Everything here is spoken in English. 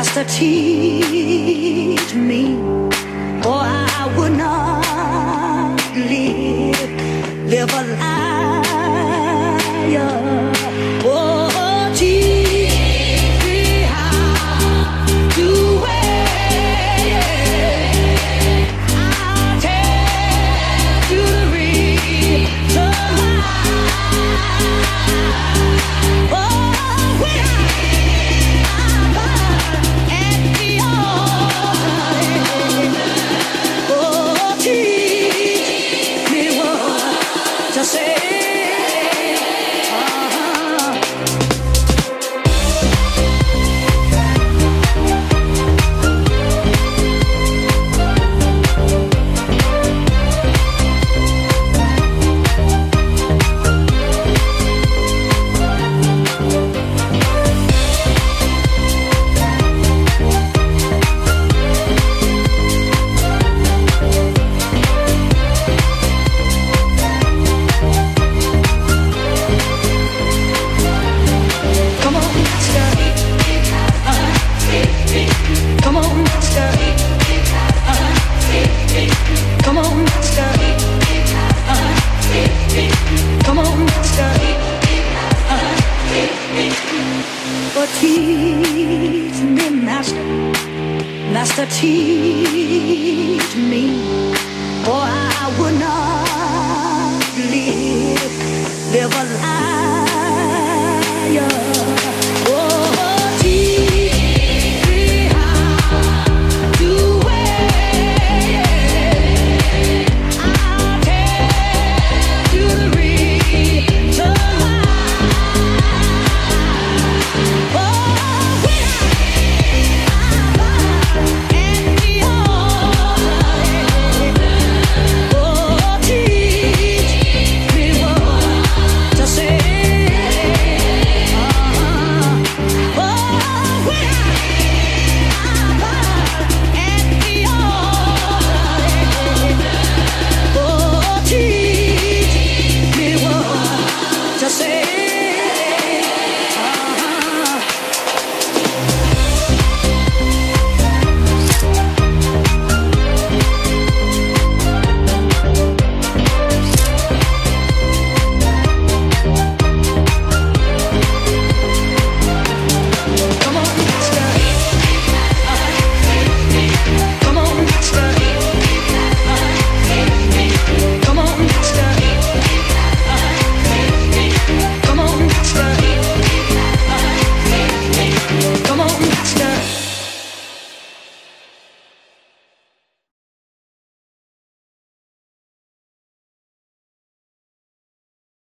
Master, teach me, or I would not live a liar. Oh, teach me how to wait. I'll tell you the reason why. Oh, when I'm at the altar, oh, teach me what to say. Teach me, Master, Master, teach me, or I would not live a life.